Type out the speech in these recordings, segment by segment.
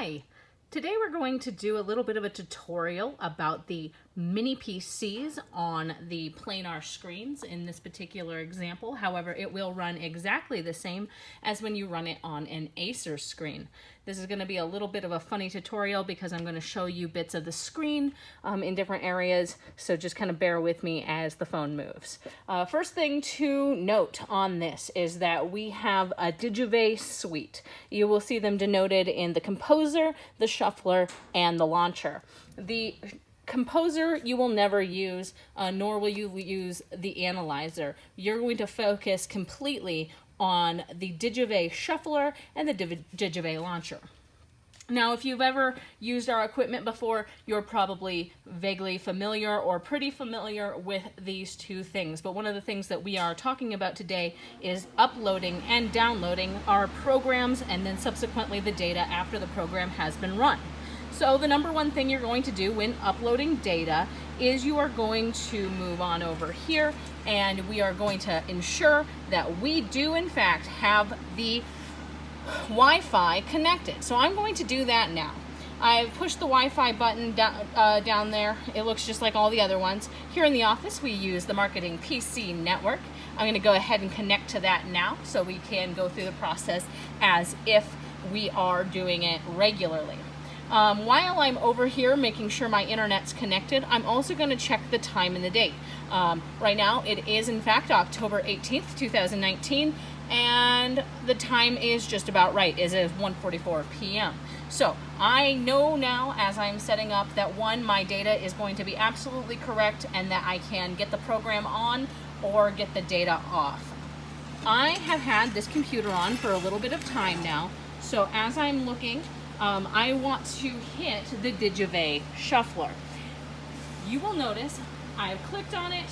Hi! Today we're going to do a little bit of a tutorial about the mini PCs on the planar screens in this particular example. However, it will run exactly the same as when you run it on an Acer screen. This is going to be a little bit of a funny tutorial because I'm going to show you bits of the screen in different areas, so just kind of bear with me as the phone moves. First thing to note on this is that we have a Digivey suite. You will see them denoted in the composer, the shuffler, and the launcher. The composer you will never use, nor will you use the analyzer. You're going to focus completely on the Digivey shuffler and the Digivey launcher. Now, if you've ever used our equipment before, you're probably vaguely familiar or pretty familiar with these two things. But one of the things that we are talking about today is uploading and downloading our programs and then subsequently the data after the program has been run. So the number one thing you're going to do when uploading data is you are going to move on over here and we are going to ensure that we do in fact have the Wi-Fi connected. So I'm going to do that now. I've pushed the Wi-Fi button down there. It looks just like all the other ones. Here in the office we use the Marketing PC network. I'm going to go ahead and connect to that now so we can go through the process as if we are doing it regularly. While I'm over here making sure my internet's connected, I'm also going to check the time and the date. Right now it is in fact October 18th, 2019, and the time is just about right. It is 1:44 p.m. So I know now as I'm setting up that my data is going to be absolutely correct and that I can get the program on or get the data off. I have had this computer on for a little bit of time now, so as I'm looking, I want to hit the Digivey shuffler. You will notice I've clicked on it,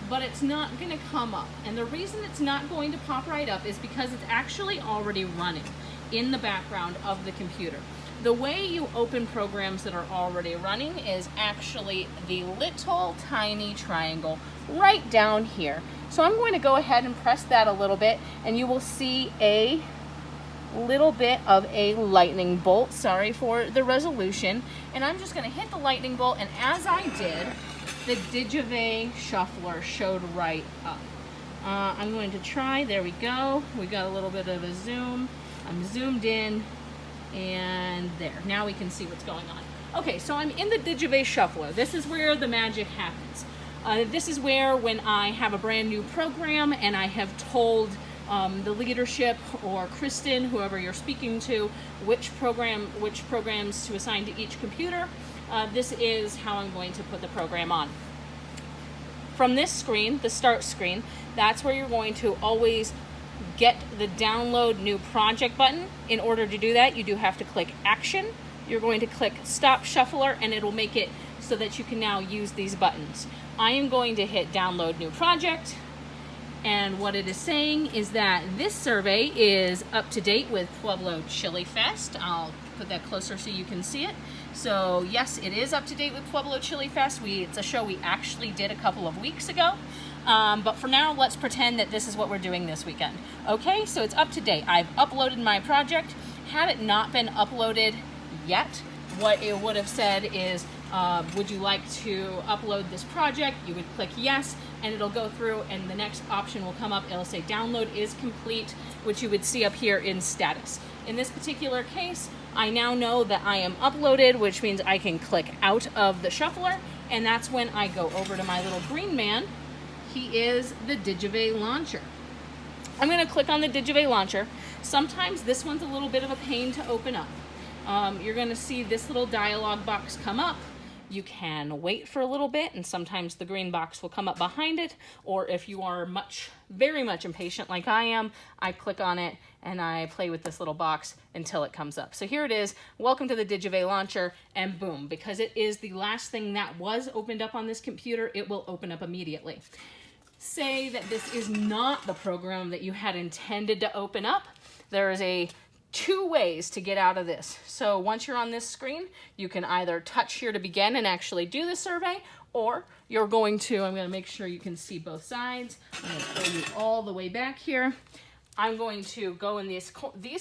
but it's not going to come up. And the reason it's not going to pop right up is because it's actually already running in the background of the computer. The way you open programs that are already running is actually the little tiny triangle right down here. So I'm going to go ahead and press that a little bit, and you will see a little bit of a lightning bolt. Sorry for the resolution. And I'm just going to hit the lightning bolt, and as I did, the Digivey shuffler showed right up. I'm going to try. There we go. We got a little bit of a zoom. I'm zoomed in, and there. Now we can see what's going on. Okay, so I'm in the Digivey shuffler. This is where the magic happens. This is where when I have a brand new program and I have told the leadership or Kristen, whoever you're speaking to, which programs to assign to each computer, this is how I'm going to put the program on. From this screen, the start screen, that's where you're going to always get the download new project button. In order to do that, you do have to click action. You're going to click stop shuffler and it'll make it so that you can now use these buttons. I am going to hit download new project. And what it is saying is that this survey is up to date with Pueblo Chili Fest. I'll put that closer so you can see it. So yes, it is up to date with Pueblo Chili Fest. It's a show we actually did a couple of weeks ago. But for now, let's pretend that this is what we're doing this weekend. Okay, so it's up to date. I've uploaded my project. Had it not been uploaded yet, what it would have said is, would you like to upload this project? You would click yes, and it'll go through, and the next option will come up. It'll say download is complete, which you would see up here in status. In this particular case, I now know that I am uploaded, which means I can click out of the shuffler, and that's when I go over to my little green man. He is the Digivey launcher. I'm going to click on the Digivey launcher. Sometimes this one's a little bit of a pain to open up. You're going to see this little dialog box come up. You can wait for a little bit, and sometimes the green box will come up behind it, or if you are very much impatient like I am, I click on it and I play with this little box until it comes up. So here it is. Welcome to the Digivey launcher, and boom, because it is the last thing that was opened up on this computer, it will open up immediately. Say that this is not the program that you had intended to open up. There is two ways to get out of this. So once you're on this screen, you can either touch here to begin and actually do the survey, or you're going to, I'm going to make sure you can see both sides. I'm going to pull you all the way back here. I'm going to go in these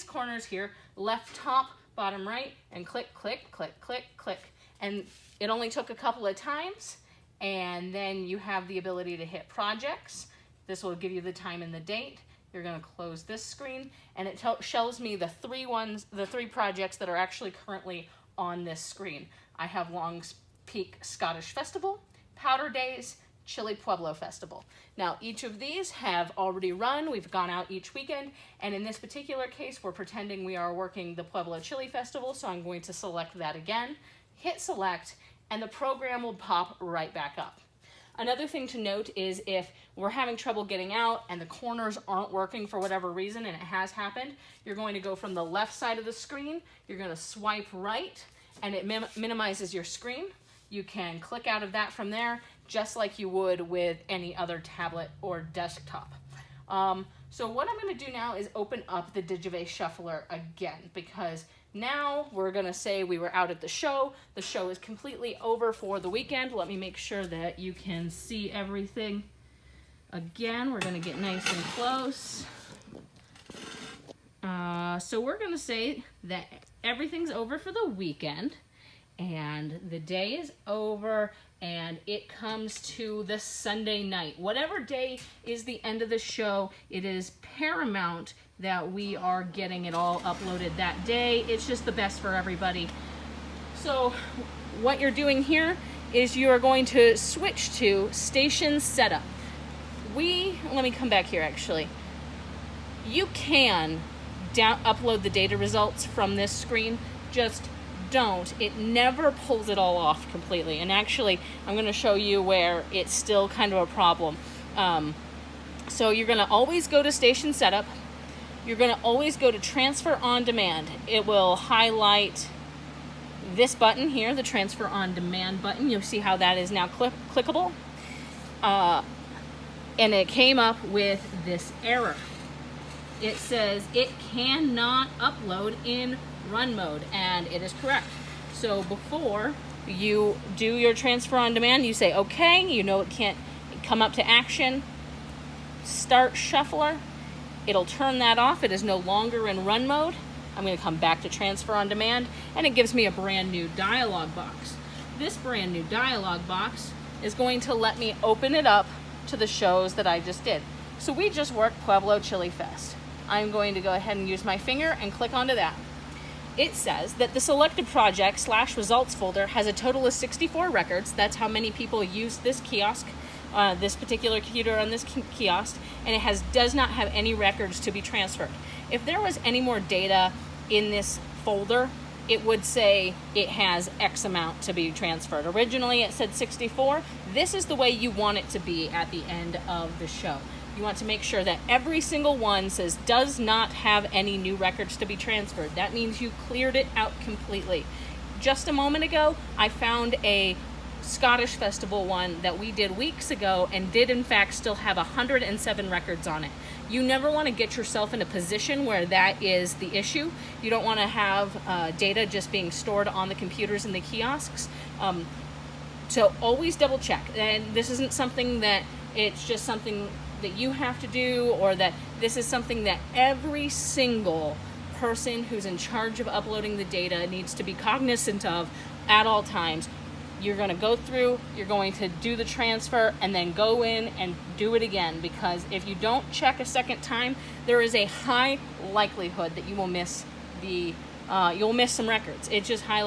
corners here, left top, bottom right, and click, click, click, click, click. And it only took a couple of times, and then you have the ability to hit projects. This will give you the time and the date. You're going to close this screen, and it shows me the three projects that are actually currently on this screen. I have Long's Peak Scottish Festival, Powder Days, Chili Pueblo Festival. Now, each of these have already run. We've gone out each weekend, and in this particular case, we're pretending we are working the Pueblo Chili Festival, so I'm going to select that again, hit select, and the program will pop right back up. Another thing to note is if we're having trouble getting out and the corners aren't working for whatever reason, and it has happened, you're going to go from the left side of the screen, you're going to swipe right, and it minimizes your screen. You can click out of that from there, just like you would with any other tablet or desktop. So what I'm going to do now is open up the Digivey Shuffler again, because now we're going to say we were out at the show. The show is completely over for the weekend. Let me make sure that you can see everything. Again, we're going to get nice and close. So we're going to say that everything's over for the weekend, and the day is over, and it comes to the Sunday night. Whatever day is the end of the show, it is paramount that we are getting it all uploaded that day. It's just the best for everybody. So what you're doing here is you are going to switch to station setup. Let me come back here actually. You can upload the data results from this screen, just don't. It never pulls it all off completely. And actually, I'm going to show you where it's still kind of a problem. So you're going to always go to station setup. You're going to always go to transfer on demand. It will highlight this button here, the transfer on demand button. You'll see how that is now clickable. And it came up with this error. It says it cannot upload in run mode, and it is correct. So before you do your transfer on demand, you say okay, you know it can't come up to action, start shuffler. It'll turn that off. It is no longer in run mode. I'm going to come back to transfer on demand, and it gives me a brand new dialog box. This brand new dialog box is going to let me open it up to the shows that I just did. So we just worked Pueblo Chili Fest. I'm going to go ahead and use my finger and click onto that. It says that the selected project / results folder has a total of 64 records. That's how many people use this kiosk, this particular computer on this kiosk, and it does not have any records to be transferred. If there was any more data in this folder, it would say it has X amount to be transferred. Originally it said 64. This is the way you want it to be at the end of the show. You want to make sure that every single one says does not have any new records to be transferred. That means you cleared it out completely. Just a moment ago, I found a Scottish Festival one that we did weeks ago and did in fact still have 107 records on it. You never want to get yourself in a position where that is the issue. You don't want to have data just being stored on the computers in the kiosks. So always double check. And this isn't something that it's just something that you have to do, or that this is something that every single person who's in charge of uploading the data needs to be cognizant of at all times. You're going to go through, you're going to do the transfer, and then go in and do it again, because if you don't check a second time, there is a high likelihood that you will miss you'll miss some records. It's just high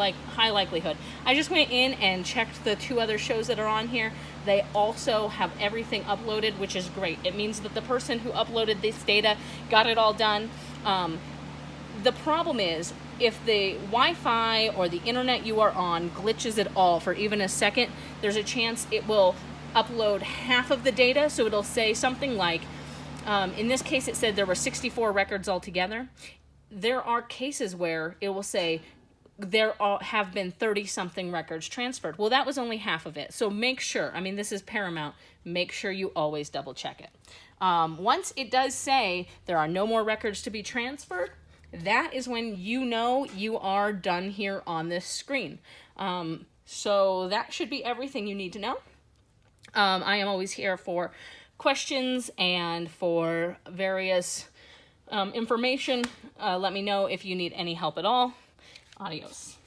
likelihood. I just went in and checked the 2 other shows that are on here. They also have everything uploaded, which is great. It means that the person who uploaded this data got it all done. The problem is, if the Wi-Fi or the internet you are on glitches at all for even a second, there's a chance it will upload half of the data. So it'll say something like, in this case it said there were 64 records altogether. There are cases where it will say there have been 30-something records transferred. Well, that was only half of it. So make sure, I mean, this is paramount, make sure you always double check it. Once it does say there are no more records to be transferred, that is when you know you are done here on this screen. So that should be everything you need to know. I am always here for questions and for various information. Let me know if you need any help at all. Adios.